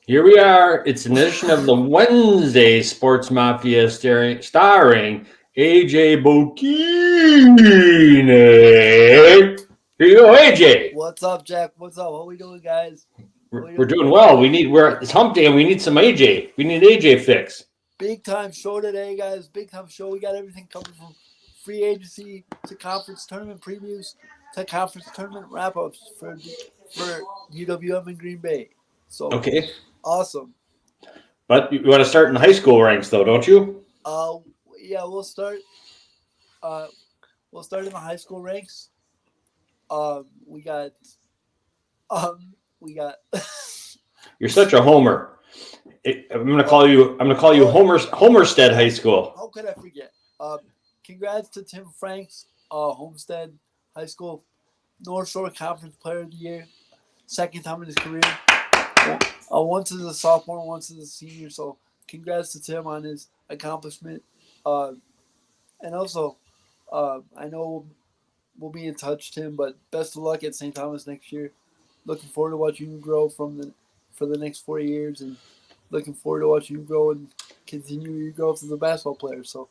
Here we are. It's an edition of the Wednesday Sports Mafia starring AJ Bokine. Here you go, AJ. What's up, Jack? What's up? What we doing, guys? What we We're doing? doing well. It's hump day and we need some AJ. We need AJ fix. Big time show today, guys. Big time show. We got everything covered from free agency to conference tournament previews to conference tournament wrap ups for UWM and Green Bay. So Okay. awesome. But you want to start in the high school ranks though, don't you? Uh, yeah, we'll start. Uh, we'll start in the high school ranks. We got. We got. You're such a homer. I'm gonna call you oh, Homerstead High School. how could I forget? Congrats to Tim Franks, Homestead High School North Shore Conference Player of the Year, second time in his career. Once as a sophomore, once as a senior. So congrats to Tim on his accomplishment. Uh, and also, I know we'll be in touch, Tim. But best of luck at St. Thomas next year. Looking forward to watching you grow for the next 4 years, and looking forward to watching you grow and continue your growth as a basketball player. So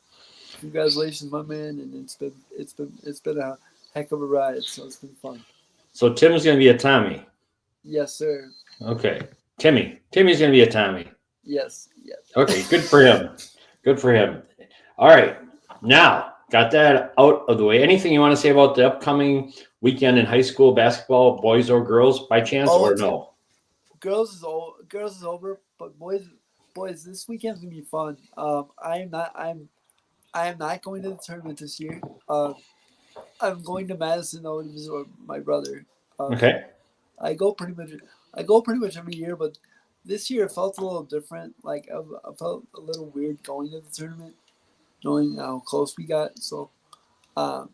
congratulations, my man, and it's been a heck of a ride. So it's been fun. So Tim's gonna be a Tommy. Yes, sir. Okay. Timmy's gonna be a Tommy. Yes, yes. Okay, good for him. Good for him. All right. Now, got that out of the way. Anything you want to say about the upcoming weekend in high school basketball, boys or girls, by chance, Oh, or it's no? girls is over, but boys, this weekend's gonna be fun. I am not going to the tournament this year. I'm going to Madison though to visit my brother. Um, Okay. I go pretty much I go pretty much every year, but this year it felt a little different. Like I felt a little weird going to the tournament, knowing how close we got. So um,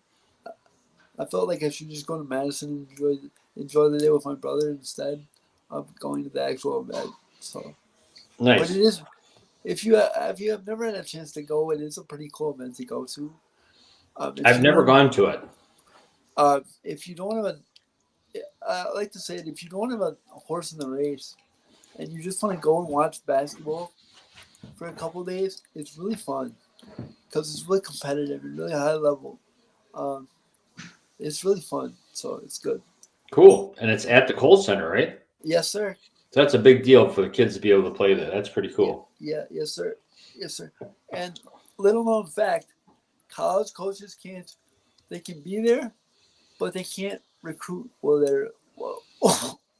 I felt like I should just go to Madison and enjoy the day with my brother instead of going to the actual event. So, but it Nice. is if you have never had a chance to go, it is a pretty cool event to go to. If I've you never don't gone to it. if you don't have a I like to say it, if you don't have a horse in the race and you just want to go and watch basketball for a couple of days, it's really fun because it's really competitive and really high level. Um, it's really fun, so it's good. Cool. And it's at the Kohl Center, right? Yes, sir. So that's a big deal for the kids to be able to play there. That's pretty Yeah, cool. yeah, yes, sir. Yes, sir. And little known fact, college coaches can't. They can be there, but they can't recruit while they're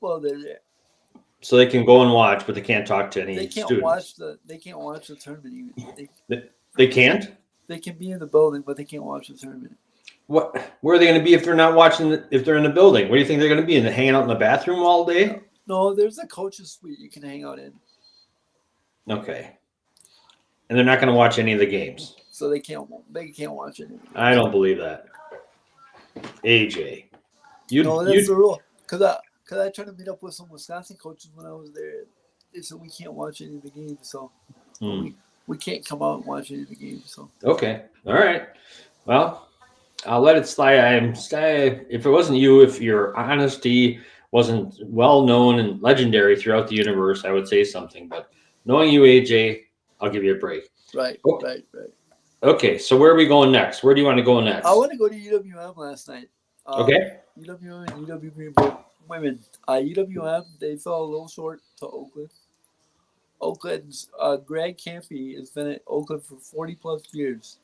there. So they can go and watch, but they can't talk to They any can't students. watch the tournament even. They can't? They can be in the building, but they can't watch the tournament. What? Where are they going to be if they're not watching? If they're in the building, what do you think they're going to be? Hanging out in the bathroom all No, day? no, there's a coach's suite you can hang out in, Okay. And they're not going to watch any of the games. so they can't watch any of the I games. don't believe that. AJ, you No, that's you the rule. Cause I tried to meet up with some Wisconsin coaches when I was there. They said we can't watch any of the games, so hmm. we can't come out and watch any of the games. So Okay. All right. Well, I'll let it slide. If it wasn't you, if your honesty wasn't well known and legendary throughout the universe, I would say something. But knowing you, AJ, I'll give you a break. right, Okay. right. Okay. So where are we going next? Where do you want to go I next? want to go to UWM last night. Okay. UWM and UW Green Bay women. UWM they fell a little short to Oakland. Oakland's Greg Campy has been at Oakland for 40 plus years.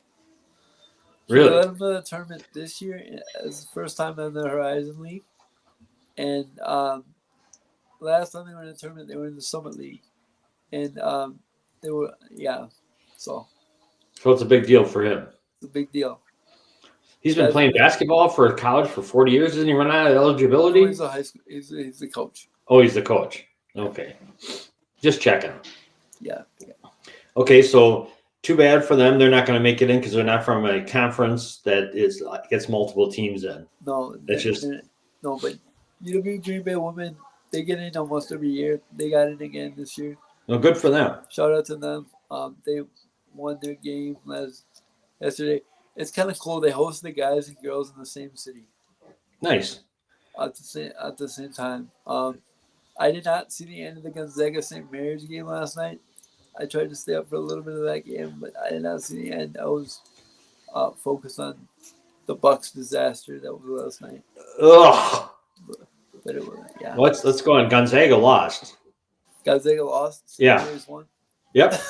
He Really? led them to the tournament this year as the first time in the Horizon League, and last time they were in the tournament, they were in the Summit League, and they were so So it's a big deal for him. it's a big deal. He's been Guys, playing basketball for college for 40 years. Doesn't he run out of no, he's eligibility? a high school. He's the coach. Oh, he's the coach. Okay. Just checking. Yeah. Okay, so too bad for them. They're not going to make it in because they're not from a conference that is gets multiple teams in. No, That's just no, but UW Green Bay women, they get in almost every year. They got in again this year. no good for them. Shout out to them. They won their game yesterday. It's kind of cool. They host the guys and girls in the same city Nice. at the same time. I did not see the end of the Gonzaga St. Mary's game last night. I tried to stay up for a little bit of that game, but I did not see the end. I was focused on the Bucks disaster that was last night. Ugh. But it was, yeah. Let's go on. Gonzaga lost. Gonzaga lost. St. Yeah. Mary's won. Yep.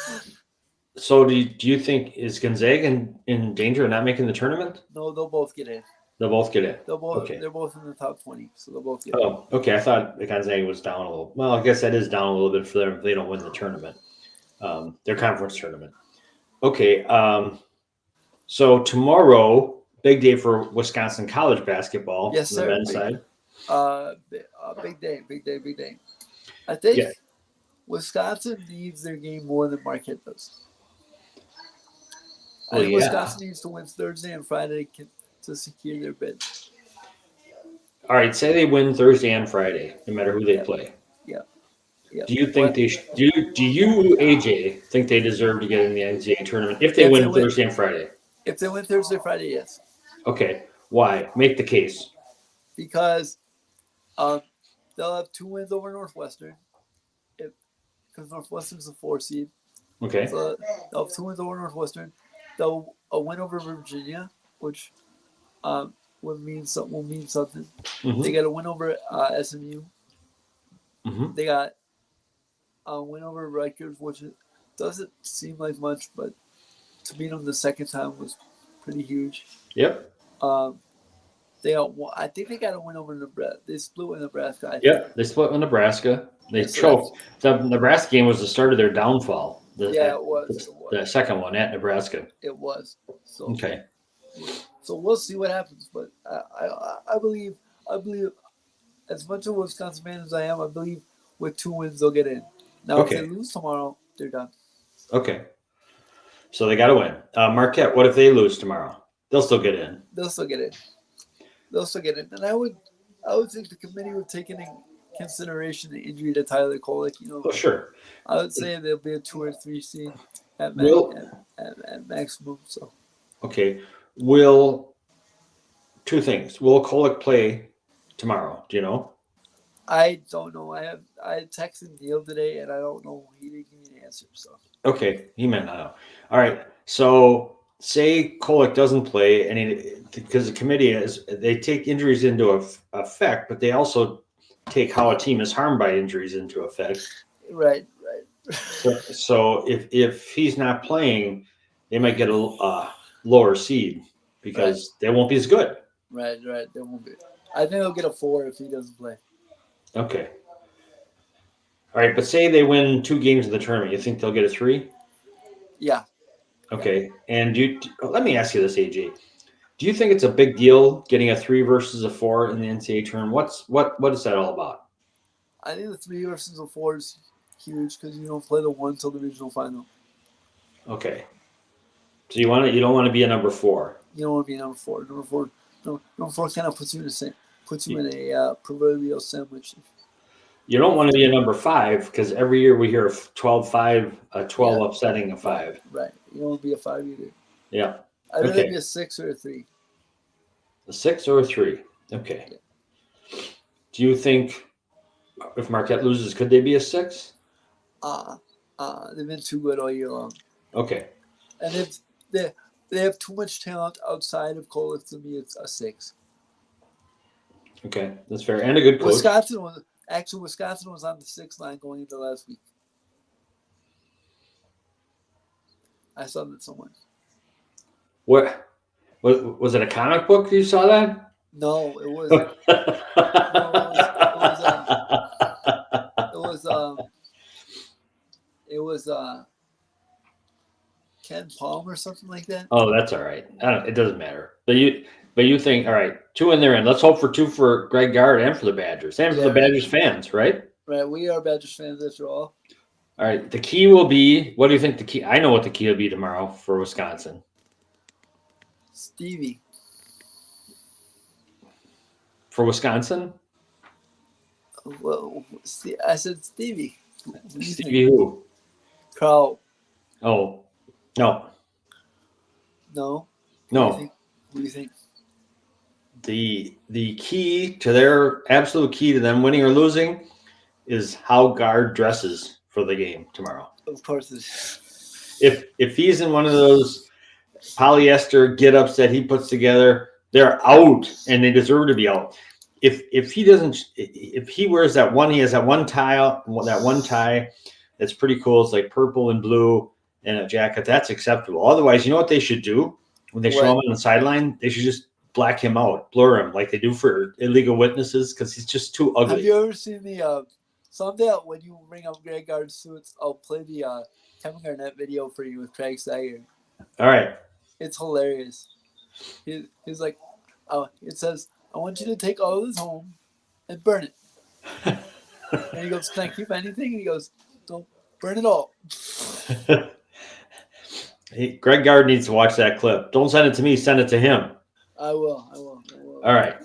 So do you think is Gonzaga in danger of not making the tournament? No, they'll both get in. They'll both get in. Okay. They're both in the top 20, so they'll both get in. Oh, okay. I thought the Gonzaga was down a little. Well, I guess that is down a little bit for them if they don't win the tournament, their conference tournament. Okay. So tomorrow, big day for Wisconsin college basketball. Yes, on sir. The men's side. Big day. I think Wisconsin needs their game more than Marquette does. I think Wisconsin needs to win Thursday and Friday to secure their bid. All right, say they win Thursday and Friday, no matter who they play. Yeah. Do you think do you AJ think they deserve to get in the NCAA tournament if they win Thursday and Friday? If they win Thursday, Friday, yes. Okay. Why? Make the case. Because they'll have 2 wins over Northwestern. Because Northwestern's the 4 seed. Okay. So they'll have 2 wins over Northwestern. They'll a win over Virginia, which will mean something. Mm-hmm. They got a win over SMU. Mm-hmm. They got a win over Rutgers, which doesn't seem like much, but to beat them the second time was pretty huge. Yep. I think they got a win over Nebraska. They split with Nebraska. They split with Nebraska. They choked. The Nebraska game was the start of their downfall. It was. The second one at Nebraska. It was. So, okay. So we'll see what happens, but I believe as much of a Wisconsin fan as I am, I believe with 2 wins they'll get in. Now if they lose tomorrow, they're done. Okay. So they got to win. Marquette, what if they lose tomorrow? They'll still get in. They'll still get in. And I would think the committee would take into consideration the injury to Tyler Kolek. Sure. I would say there'll be a 2 or 3 seed at maximum. So. Okay. Two things. Will Kolek play tomorrow? Do you know? I don't know. I texted Neil today, and I don't know. He didn't give me an answer. So. Okay, he might not know. All right. So say Kolek doesn't play, and because the committee they take injuries into effect, but they also take how a team is harmed by injuries into effect. Right. So if he's not playing, they might get a lower seed because they won't be as good. Right. They won't be. I think they'll get a 4 if he doesn't play. Okay. All right, but say they win 2 games in the tournament, you think they'll get a 3? Yeah. Okay, and let me ask you this, AJ. Do you think it's a big deal getting a 3 versus a 4 in the NCAA tournament? What is that all about? I think the 3 versus a 4 is huge because you don't play the 1 till the regional final. Okay. So you don't want to be a number 4. You don't want to be a number 4. Number 4 kind of puts you in a proverbial sandwich. You don't want to be a number 5 because every year we hear of 12-5, a 12 upsetting a 5. Right. You don't want to be a 5 either. Yeah. I'd rather be a 6 or a 3. A 6 or a 3. Okay. Yeah. Do you think if Marquette loses, could they be a 6? They've been too good all year long. Okay. And they have too much talent outside of Kolek to me. It's a 6. Okay, that's fair. And a good coach. Wisconsin was on the 6 line going into last week. I saw that somewhere. What was it? A comic book? You saw that? No, it was. It was Ken Palm or something like that. Oh, that's all right. It doesn't matter. But you think, all right, 2 in there, and let's hope for 2 for Greg Gard and for the Badgers and for the Badgers fans, right? Right. We are Badgers fans after all. All right. The key will be. What do you think the key? I know what the key will be tomorrow for Wisconsin. Stevie. For Wisconsin? Well, I said Stevie. Stevie who? Carl. Oh, no. No. No. What do you think? The key to their absolute key to them winning or losing is how guard dresses for the game tomorrow. Of course, it's If he's in one of those polyester get ups that he puts together, they're out and they deserve to be out. If he doesn't, if he wears that one, he has that one tie that's pretty cool. It's like purple and blue and a jacket. That's acceptable. Otherwise, you know what they should do when they show him what. on the sideline? They should just black him out, blur him like they do for illegal witnesses because he's just too Have ugly. you ever seen the someday when you bring up Greg Guard suits, I'll play the Kevin Garnett video for you with Craig Sager. All right. It's hilarious. He's like, it says, I want you to take all of this home and burn it. And he goes, can I keep anything? And he goes, don't burn it all. Greg Gard needs to watch that clip. Don't send it to me. Send it to him. I will. All right.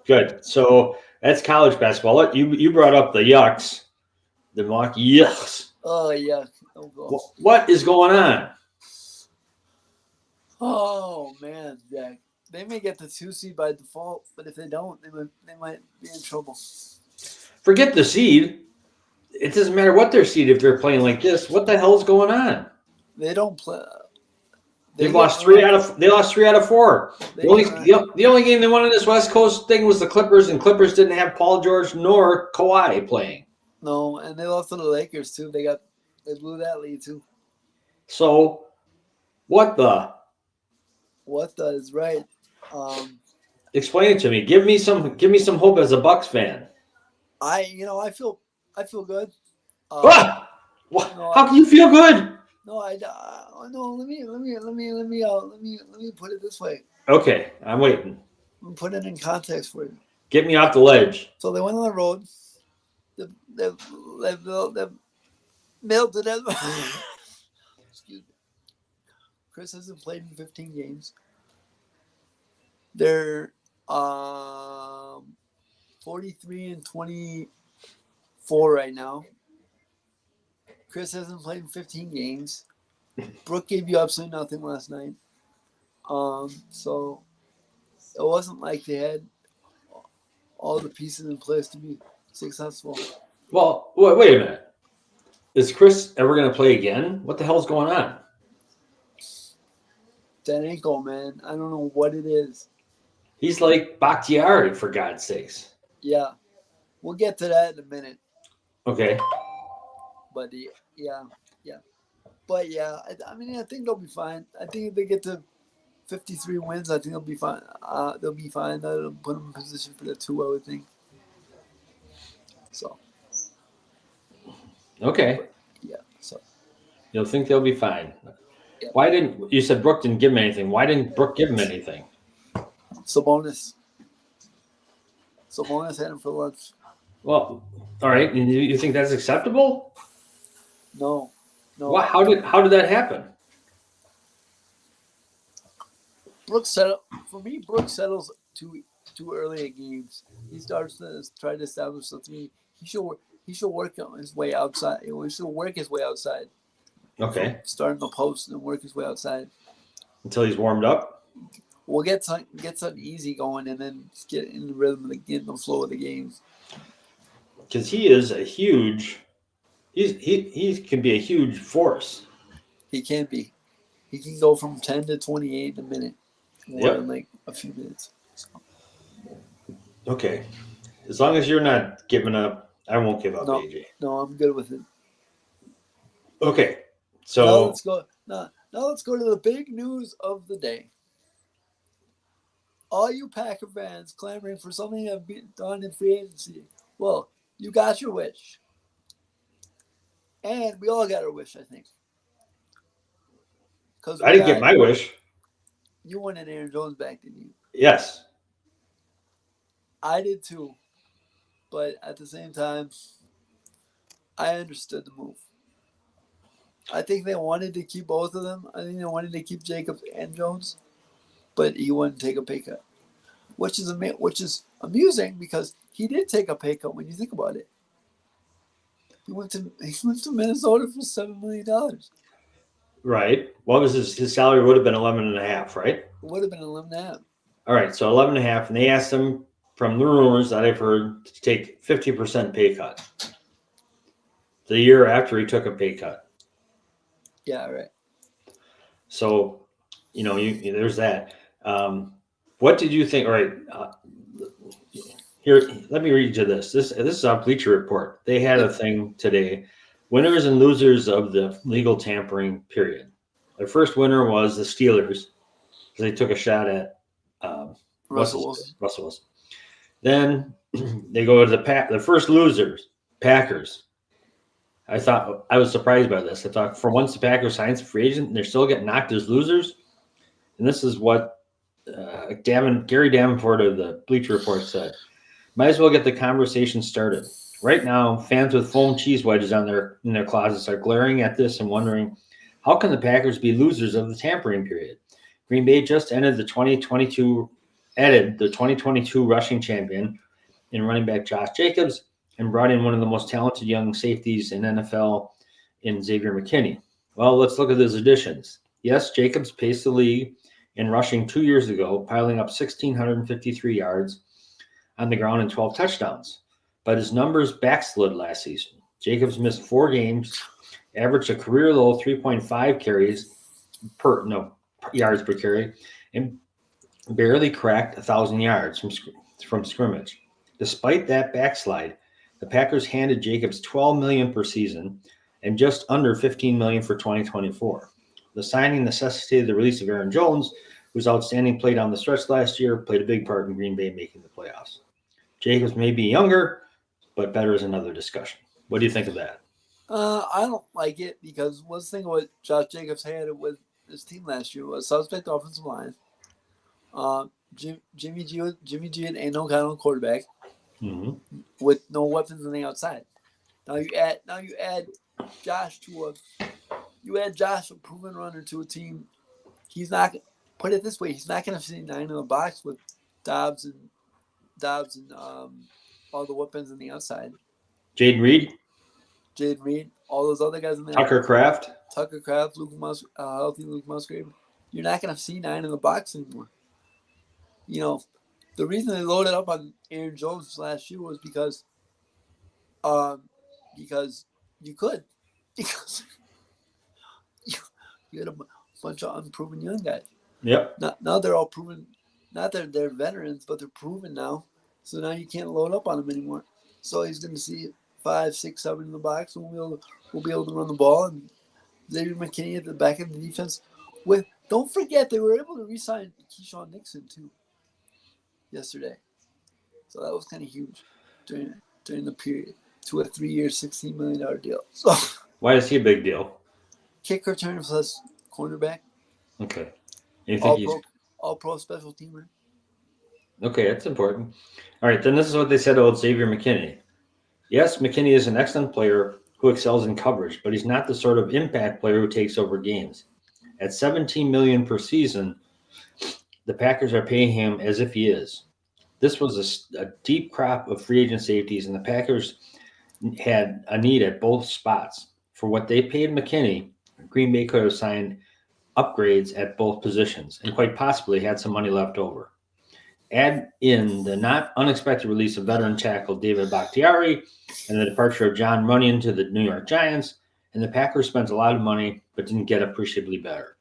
Good. So that's college basketball. You brought up the yucks, the mock yucks. Oh, yeah. What is going on? Oh, man, Jack. They may get the 2 seed by default, but if they don't, they might be in trouble. Forget the seed. It doesn't matter what their seed if they're playing like this. What the hell's going on? They don't play. They lost 3 out of 4. The only game they won in this West Coast thing was the Clippers, and Clippers didn't have Paul George nor Kawhi playing. No, and they lost to the Lakers too. They blew that lead too. So, what the? What the is right? Explain it to me. Give me some hope as a Bucks fan. I feel good. How can you feel good? No, Let me put it this way. Okay, I'm waiting. I'm putting it in context for you. Get me off the ledge. So they went on the road. They melted it. Excuse me. Chris hasn't played in 15 games. They're 43 and 24 right now. Chris hasn't played in 15 games. Brooke gave you absolutely nothing last night. So it wasn't like they had all the pieces in place to be successful. Well, wait a minute. Is Chris ever going to play again? What the hell's going on? That ankle, man. I don't know what it is. He's like Bakhtiari, for God's sakes. Yeah. We'll get to that in a minute. Okay. But yeah. But yeah, I think they'll be fine. I think if they get to 53 wins, I think they'll be fine. They'll be fine. That'll put them in position for the 2, I would think. So. Okay. Yeah. So. You'll think they'll be fine. Yeah. Why didn't you said Brooke didn't give him anything? Why didn't Brooke give him anything? Sabonis had him for lunch. Well, all right. And you think that's acceptable? No. What? How did that happen? Brooks settles too early in games. He starts to try to establish something. He should work on his way outside. He should work his way outside. Okay. Start in the post and work his way outside until he's warmed up. We'll get something easy going and then get in the rhythm, get in the flow of the games. Because he is a huge. He can be a huge force. He can be. He can go from 10 to 28 in a minute. Or in like a few minutes. So. Okay. As long as you're not giving up, I won't give up, AJ. No, I'm good with it. Okay. So now let's go. Now let's go to the big news of the day. All you Packer fans clamoring for something to be done in free agency. Well, you got your wish. And we all got our wish, I think. I didn't get my wish. You wanted Aaron Jones back, didn't you? Yes. I did too. But at the same time, I understood the move. I think they wanted to keep both of them. I think they wanted to keep Jacobs and Jones. But he wouldn't take a pay cut. Which is amusing because he did take a pay cut when you think about it. He went to Minnesota for $7 million. Right. What was his salary? Would have been 11.5, right? It would have been 11.5. All right, so 11.5, and they asked him from the rumors that I've heard to take 50% pay cut. the year after he took a pay cut. Yeah, right. So, there's that. What did you think? All right, here, let me read you this. This is on Bleacher Report. They had a Yep. thing today: winners and losers of the legal tampering period. The first winner was the Steelers because they took a shot at what's Russell Wilson. Russell Wilson. Then they go to the first losers, Packers. I was surprised by this. I thought for once the Packers signs a free agent and they're still getting knocked as losers. And this is what Gary Davenport of the Bleacher Report said. Might as well get the conversation started. Right now, fans with foam cheese wedges in their closets are glaring at this and wondering, how can the Packers be losers of the tampering period? Green Bay just added the 2022 rushing champion in running back Josh Jacobs and brought in one of the most talented young safeties in NFL in Xavier McKinney. Well, let's look at those additions. Yes, Jacobs paced the league in rushing 2 years ago, piling up 1,653 yards on the ground and 12 touchdowns. But his numbers backslid last season. Jacobs missed 4 games, averaged a career low 3.5 yards per carry, and barely cracked 1,000 yards from scrimmage. Despite that backslide, the Packers handed Jacobs $12 million per season and just under $15 million for 2024. The signing necessitated the release of Aaron Jones, whose outstanding play down the stretch last year played a big part in Green Bay making the playoffs. Jacobs may be younger, but better is another discussion. What do you think of that? I don't like it because one thing what Josh Jacobs had with his team last year was suspect offensive line. Jimmy G ain't no kind of quarterback Mm-hmm. with no weapons on the outside. Now you add Josh a proven runner to a team. He's not put it this way. He's not going to see 9 in the box with Dobbs and all the weapons on the outside. Jaden Reed, Jade Reed, all those other guys in there. Tucker Kraft. Tucker Kraft, healthy Luke Musgrave. You're not going to see 9 in the box anymore. The reason they loaded up on Aaron Jones last year was because you could. Because you had a bunch of unproven young guys. Yep. Now they're all proven. Not that they're veterans, but they're proven now. So now you can't load up on them anymore. So he's going to see 5, 6, 7 in the box, and we'll be able to run the ball. And Xavier McKinney at the back of the defense. Don't forget they were able to re-sign Keyshawn Nixon too yesterday. So that was kind of huge during the period to a 3-year, $16 million deal. So why is he a big deal? Kick return plus cornerback. Okay. You think all pro special teamer. Okay, that's important. All right, then this is what they said about Xavier McKinney. Yes, McKinney is an excellent player who excels in coverage, but he's not the sort of impact player who takes over games. At $17 million per season, the Packers are paying him as if he is. This was a deep crop of free agent safeties, and the Packers had a need at both spots. For what they paid McKinney, Green Bay could have signed upgrades at both positions and quite possibly had some money left over. Add in the not unexpected release of veteran tackle David Bakhtiari and the departure of John Runyon to the New York Giants, and the Packers spent a lot of money but didn't get appreciably better.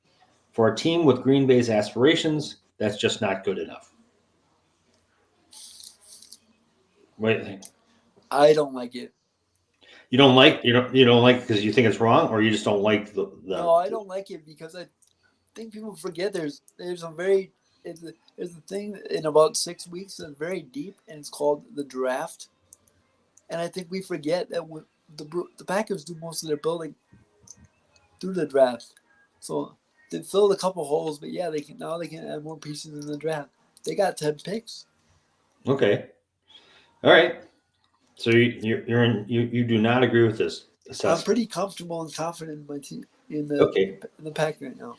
For a team with Green Bay's aspirations, that's just not good enough. What do you think? I don't like it. You don't like because you think it's wrong, or you just don't like the. No, I don't like it because I think people forget there's a thing in about 6 weeks that's very deep, and it's called the draft. And I think we forget that the Packers do most of their building through the draft. So they filled a couple holes, but yeah, they can add more pieces in the draft. They got 10 picks. Okay. All right. So you do not agree with this assessment. I'm pretty comfortable and confident in my team in the Pack right now.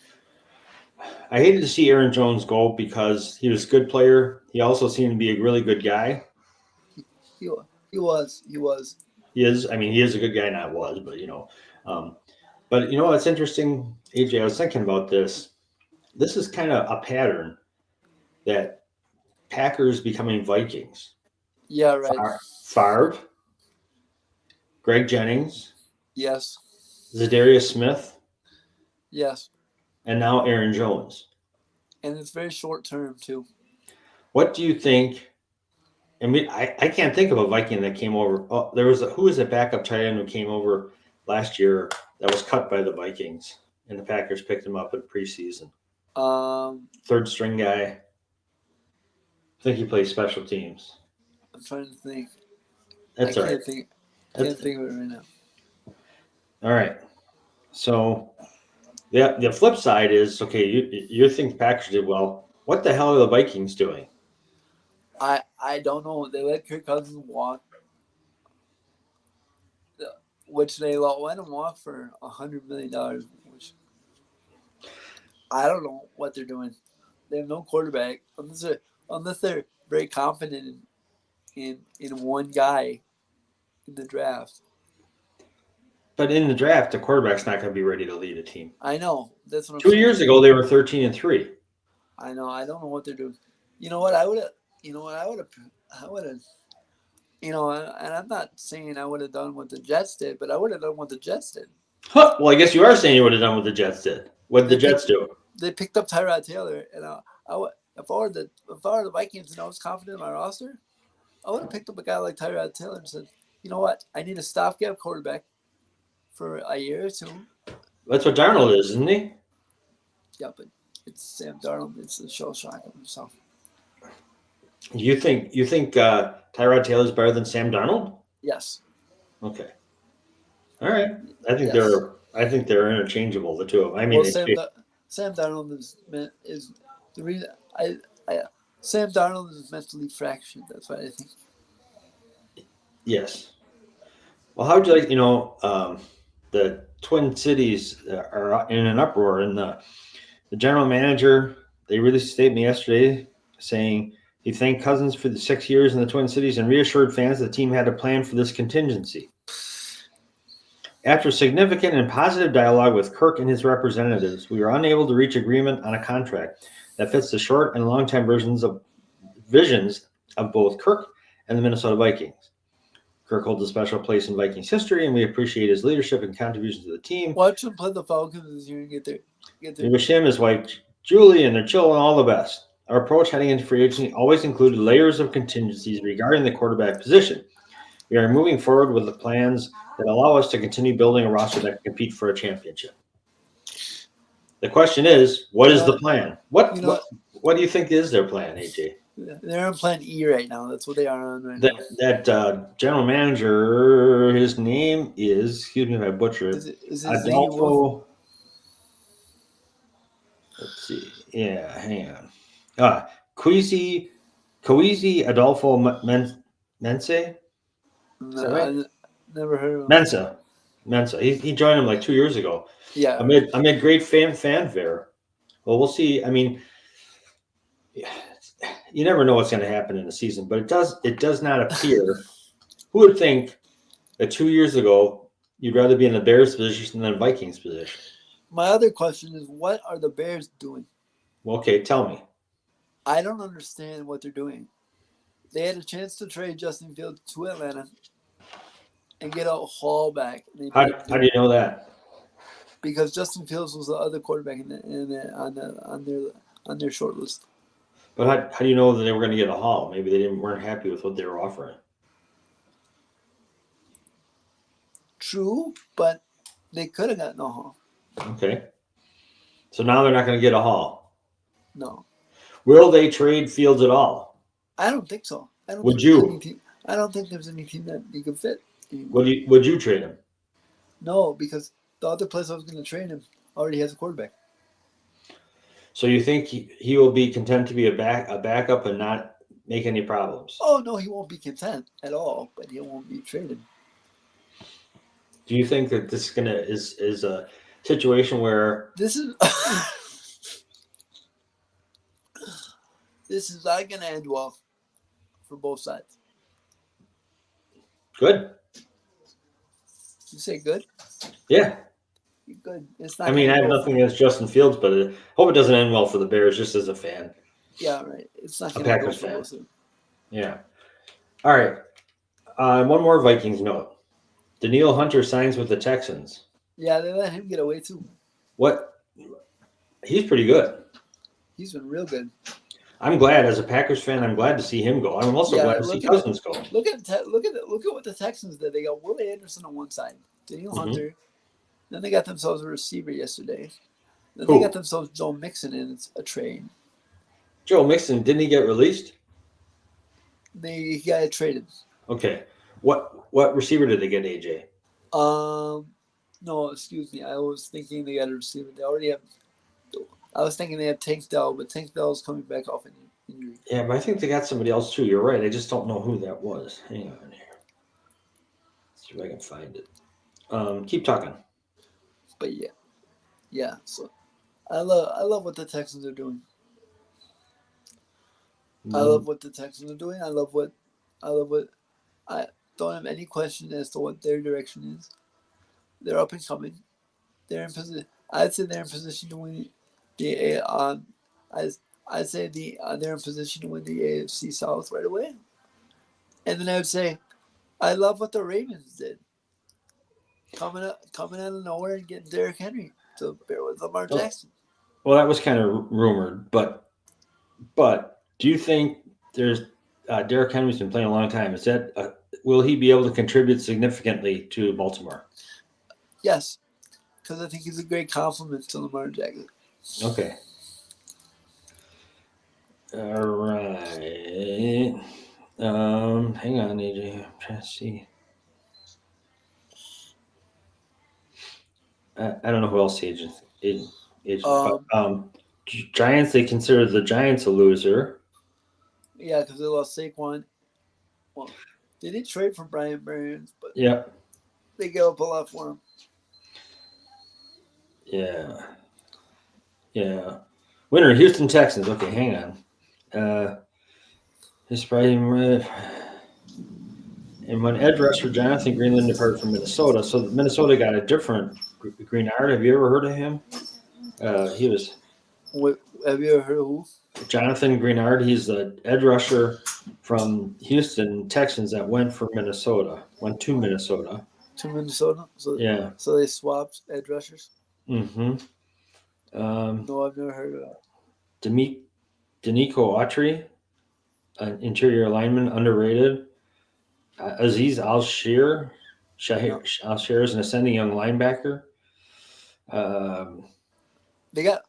I hated to see Aaron Jones go because he was a good player. He also seemed to be a really good guy. He was. He is. I mean, he is a good guy, not was, but but what's interesting, AJ. I was thinking about this. This is kind of a pattern that Packers becoming Vikings. Yeah, right. Favre, Greg Jennings, Yes. Zadarius Smith, Yes. and now Aaron Jones. And it's very short term too. What do you think? I mean, I can't think of a Viking that came over. Oh, there was who was a backup tight end who came over last year that was cut by the Vikings, and the Packers picked him up in preseason. Um, Third string guy. I think he plays special teams. I'm trying to think. I That's all right. can't think. That's Can't think of it right now. all right. So yeah, the flip side is okay. You think the Packers did well? What the hell are the Vikings doing? I don't know. They let Kirk Cousins walk, which they let him walk for $100 million. Which I don't know what they're doing. They have no quarterback unless they're very confident in one guy in the draft. But in the draft, the quarterback's not going to be ready to lead a team. I know. That's what I'm 2 years saying. ago, they were 13-3. I know. I don't know what they're doing. You know what? I would have. You know what? I would have. I would have. And I'm not saying I would have done what the Jets did, but I would have done what the Jets did. Huh. Well, I guess you are saying you would have done what the Jets did. What did the They Jets picked. do? They picked up Tyrod Taylor, and I would. If I were the Vikings and I was confident in my roster, I would have picked up a guy like Tyrod Taylor and said, you know what? I need a stopgap quarterback for a year or two. That's what Darnold is, isn't he? Yeah, but it's Sam Darnold. It's the show shock of himself. You think Tyrod Taylor's better than Sam Darnold? Yes. Okay. All right. I think Yes. they're interchangeable, the two of them. I mean, Well, Sam Darnold is the reason I Sam Darnold is mentally fractured. That's what I think. yes. Well, how would you like? The Twin Cities are in an uproar, and the general manager they released a statement yesterday saying he thanked Cousins for the 6 years in the Twin Cities and reassured fans the team had a plan for this contingency. After significant and positive dialogue with Kirk and his representatives, we were unable to reach agreement on a contract that fits the short and long-term visions of both Kirk and the Minnesota Vikings. Kirk holds a special place in Vikings history, and we appreciate his leadership and contributions to the team. Watch him play the Falcons this year and get there. We wish him, his wife Julie, and their children all the best. Our approach heading into free agency always included layers of contingencies regarding the quarterback position. We are moving forward with the plans that allow us to continue building a roster that can compete for a championship. The question is, what is the plan? What do you think is their plan, AJ? They're on plan E right now. That's what they are on right now. That general manager, his name is, excuse me if I butcher it, Is Adolfo. Let's see. Yeah, hang on. Coezy Adolfo Mense? Is that right? I never heard of him. Mensa. He joined him like 2 years ago. Yeah. Amid great fanfare. Well, we'll see. I mean, you never know what's going to happen in the season, but it does not appear. Who would think that 2 years ago you'd rather be in the Bears position than the Vikings position? My other question is, what are the Bears doing? Well, okay, tell me. I don't understand what they're doing. They had a chance to trade Justin Fields to Atlanta and get a haul back. How do you know that? Because Justin Fields was the other quarterback on their short list. But how do you know that they were going to get a haul? Maybe they weren't happy with what they were offering. True, but they could have gotten a haul. Okay. So now they're not going to get a haul. No. Will they trade Fields at all? I don't think so. Would you? I don't think there's any team that you could fit anymore. Would you trade him? No, because the other place I was going to trade him already has a quarterback. So you think he will be content to be a backup and not make any problems? Oh no, he won't be content at all, but he won't be traded. Do you think that this is a situation where this is not going to end well for both sides? Good. You say good? Yeah. Good. It's not. I mean, I have nothing against Justin Fields, but I hope it doesn't end well for the Bears. Just as a fan. Yeah, right. It's not a Packers fan. Wilson. Yeah. All right. One more Vikings note. Daniil Hunter signs with the Texans. Yeah, they let him get away too. What? He's pretty good. He's been real good. I'm glad, as a Packers fan, I'm glad to see him go. I'm also glad to see Cousins go. Look at what the Texans did. They got Will Anderson on one side, Daniel Hunter. Then they got themselves a receiver yesterday. Then they got themselves Joe Mixon in a trade. Joe Mixon, didn't he get released? He got traded. Okay. What receiver did they get, AJ? No, excuse me. I was thinking they got a receiver. They already have. I was thinking they had Tank Dell, but Tank Dell is coming back off injury. Yeah, but I think they got somebody else too. You're right. I just don't know who that was. Hang on here. Let's see if I can find it. Keep talking. But yeah. So I love what the Texans are doing. I love what the Texans are doing. I love what I don't have any question as to what their direction is. They're up and coming. They're in position. I'd say they're in position to win the I'd say they're in position to win the AFC South right away. And then I would say, I love what the Ravens did. Coming out of nowhere and getting Derrick Henry to pair with Lamar Jackson. Well, that was kind of rumored, but do you think there's Derrick Henry's been playing a long time? Is that will he be able to contribute significantly to Baltimore? Yes, because I think he's a great compliment to Lamar Jackson. Okay. All right. Hang on, AJ. I'm trying to see. I don't know who else agents. But Giants. They consider the Giants a loser. Yeah, because they lost Saquon. Well, they did trade for Brian Burns, but they gave up a lot for him. Yeah. Winner, Houston Texans. Okay, hang on. This probably. And when edge rusher Jonathan Greenland departed from Minnesota, so Minnesota got a different Greenard. Have you ever heard of him? He was. Have you ever heard of who? Jonathan Greenard. He's the edge rusher from Houston Texans that went to Minnesota. To Minnesota? So, yeah. So they swapped edge rushers? Mm-hmm. No, I've never heard of that. Danico Autry, an interior lineman, underrated. Aziz Al-Shir is an ascending young linebacker. They got.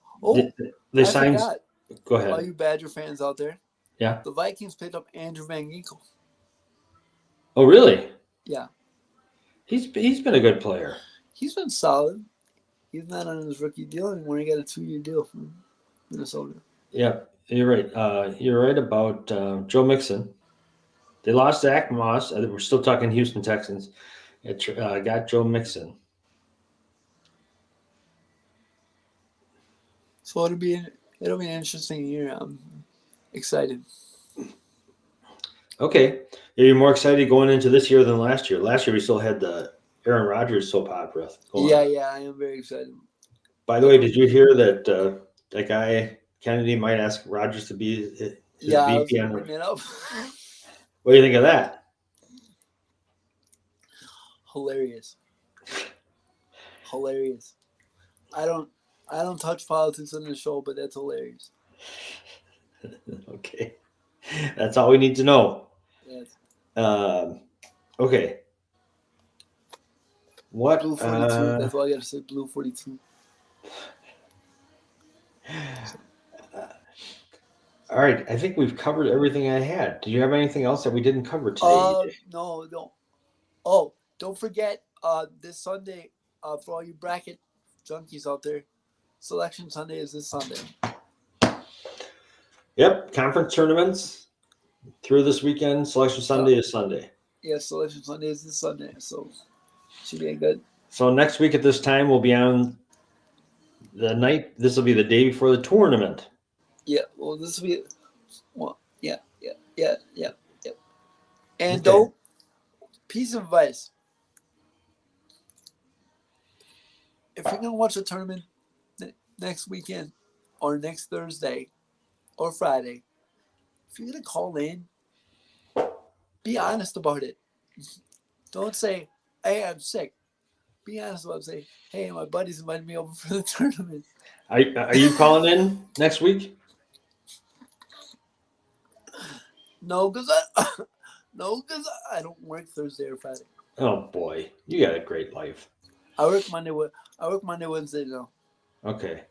They signed. Forgot. Go ahead. All you Badger fans out there. Yeah. The Vikings picked up Andrew Van Ginkel. Oh, really? Yeah. He's been a good player. He's been solid. He's not on his rookie deal anymore. He got a 2-year deal from Minnesota. Yeah, you're right. You're right about Joe Mixon. They lost Zach Moss. We're still talking Houston Texans. Got Joe Mixon. So it'll be an interesting year. I'm excited. Okay, are you more excited going into this year than last year? Last year we still had the Aaron Rodgers soap opera going on. Yeah, I am very excited. By the way, did you hear that that guy Kennedy might ask Rodgers to be his VP? I was gonna bring that up. What do you think of that? Hilarious. I don't touch politics on the show, but that's hilarious. Okay, that's all we need to know. Yes. Okay. What? Blue 42. That's all I got to say. Blue 42. All right. I think we've covered everything I had. Do you have anything else that we didn't cover today? No, don't. Oh, don't forget this Sunday for all you bracket junkies out there. Selection Sunday is this Sunday. Yep. Conference tournaments through this weekend. Selection Sunday is Sunday. Yeah, Selection Sunday is this Sunday. So should be good. So next week at this time we'll be on the night. This will be the day before the tournament. Yeah. Well, this will be. Well, yeah. And don't. Piece of advice. If you're gonna watch a tournament next weekend, or next Thursday, or Friday, if you're gonna call in, be honest about it. Don't say, hey, I'm sick. Be honest about it. Say, hey, my buddies invited me over for the tournament. Are you calling in next week? No, because I no, because I don't work Thursday or Friday. Oh boy, you got a great life. I work Monday. I work Monday, Wednesday. No. Okay.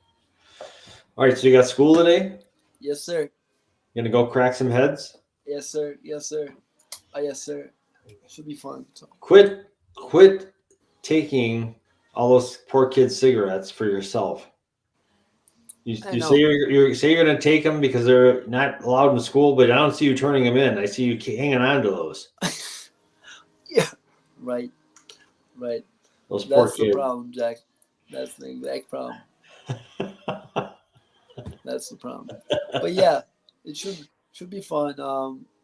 All right. So you got school today. Yes, sir. You gonna go crack some heads? Yes, sir. Yes, sir. Yes, sir. Should be fun. So. Quit taking all those poor kids' cigarettes for yourself. I You say know. you say you're going to take them because they're not allowed in school, but I don't see you turning them in. I see you hanging on to Yeah. Right. Right. those poor That's the kids. problem, Jack. That's the exact problem. That's the problem. But yeah, it should be fun.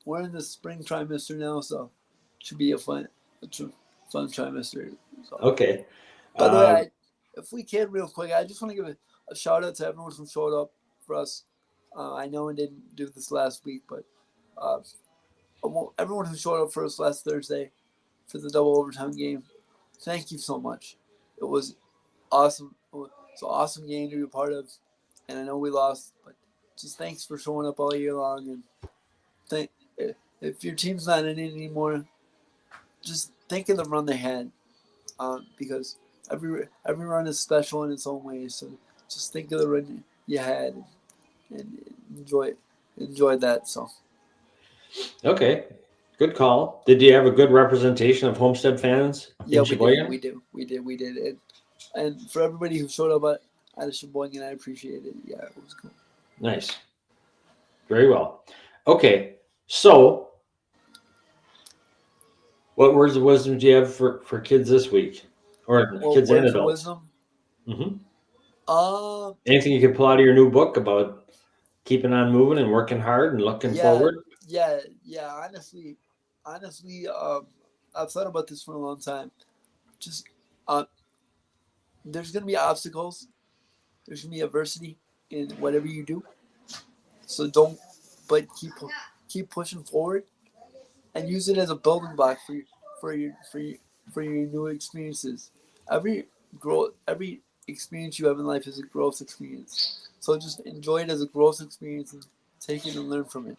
We're in the spring trimester now, so it should be a fun trimester. So, Okay. by the way, Um, if we can, real quick, I just want to give a shout out to everyone who showed up for us. I know I didn't do this last week, but uh, everyone who showed up for us last Thursday for the double overtime game, thank you so much. It was awesome. It's an awesome game to be a part of, and I know we lost, but just thanks for showing up all year long. And think if your team's not in it anymore, just think of the run they had, because every run is special in its own way. So just think of the run you had, and enjoy that. So okay. Good call. Did you have a good representation of Homestead fans yeah, in we did, Sheboygan? we did, and for everybody who showed up at Sheboygan, I appreciate it. Yeah, it was cool. Nice. Very well. Okay. So, what words of wisdom do you have for kids this week, or Well, kids and words of adults? wisdom. hmm Uh, Anything you can pull out of your new book about keeping on moving and working hard and looking yeah, forward? yeah. Honestly, I've thought about this for a long time. Just, uh, there's gonna be obstacles. There's gonna be adversity in whatever you do. So don't, but keep pushing forward and use it as a building block for your for your for your new experiences. Every every experience you have in life is a growth experience. So just enjoy it as a growth experience and take it and learn from it.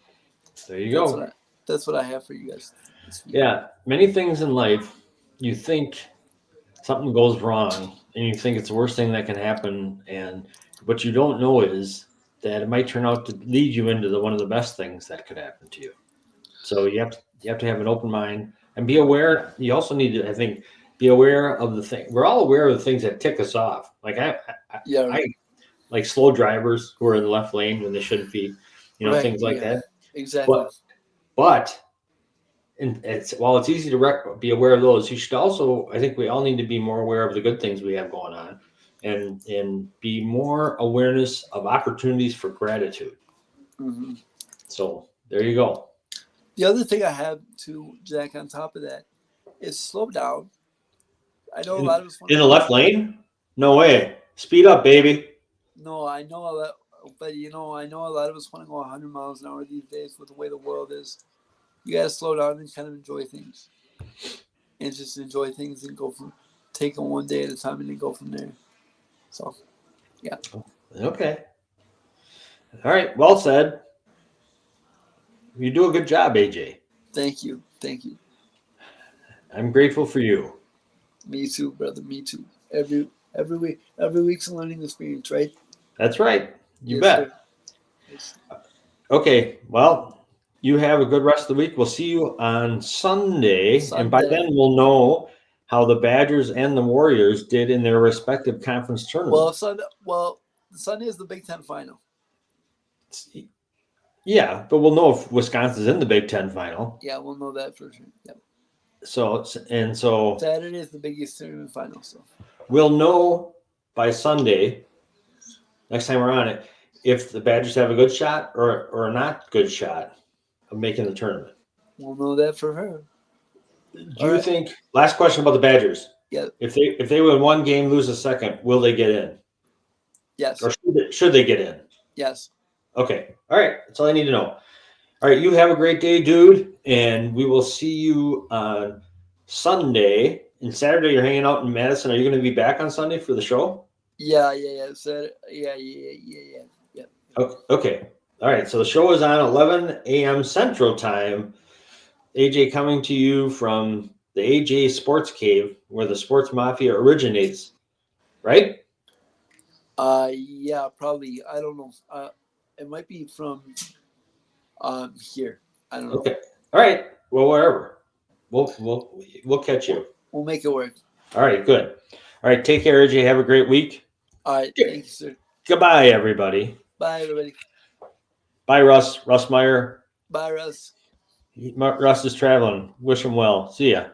There you That's go. what I that's what I have for you guys this week. Yeah, many things in life, you think something goes wrong and you think it's the worst thing that can happen, and what you don't know is that it might turn out to lead you into one of the best things that could happen to you. So you have to have an open mind and be aware. You also need to, I think, be aware of the thing. We're all aware of the things that tick us off. Like Yeah, I like slow drivers who are in the left lane when they shouldn't be, right. things like Yeah, that. exactly. But and it's while it's easy to be aware of those, you should also, I think we all need to be more aware of the good things we have going on, and be more awareness of opportunities for gratitude. hmm So there you go. The other thing I have to Jack on top of that is slow down. I know a lot of us want In to the go. left lane? No way. Speed up, baby. No, I know a lot, but I know a lot of us want to go 100 miles an hour these days with the way the world is. You gotta slow down and kind of enjoy things, and just enjoy things and take them one day at a time and then go from there. So yeah, Okay. All right. Well said. You do a good job, AJ. thank you. I'm grateful for you. Me too, brother. Me too. Every week's a learning experience, right? That's right. You Yes, bet. sir. Yes. Okay. Well, you have a good rest of the week. We'll see you on Sunday. And by then, Sunday. we'll know how the Badgers and the Warriors did in their respective conference Well, tournaments. Sunday is the Big Ten final. Yeah, but we'll know if Wisconsin's in the Big Ten final. Yeah, we'll know that for sure. Yep. So Saturday is the biggest tournament final. So we'll know by Sunday, next time we're on it, if the Badgers have a good shot or a not good shot of making the tournament. we'll know that for her. Do All you right. think? Last question about the Badgers: Yeah. if they win one game, lose a second, will they get in, or Yes. should they get in? Yes. Okay, all right. That's all I need to know. All right, you have a great day, dude, and we will see you on Sunday. And Saturday you're hanging out in Madison. Are you going to be back on Sunday for the show? Yeah. So, yeah. Okay. All right. So the show is on 11 a.m. Central Time. AJ coming to you from the AJ Sports Cave, where the Sports Mafia originates. Right? Yeah, probably. I don't know. It might be from here. I don't know. Okay. All right. Well, wherever. We'll catch you. We'll make it work. All right. Good. All right. Take care, AJ. Have a great week. All right. Thank you, sir. Goodbye, everybody. Bye, everybody. Bye, Russ. Russ Meyer. Bye, Russ. Russ is traveling. Wish him well. See ya.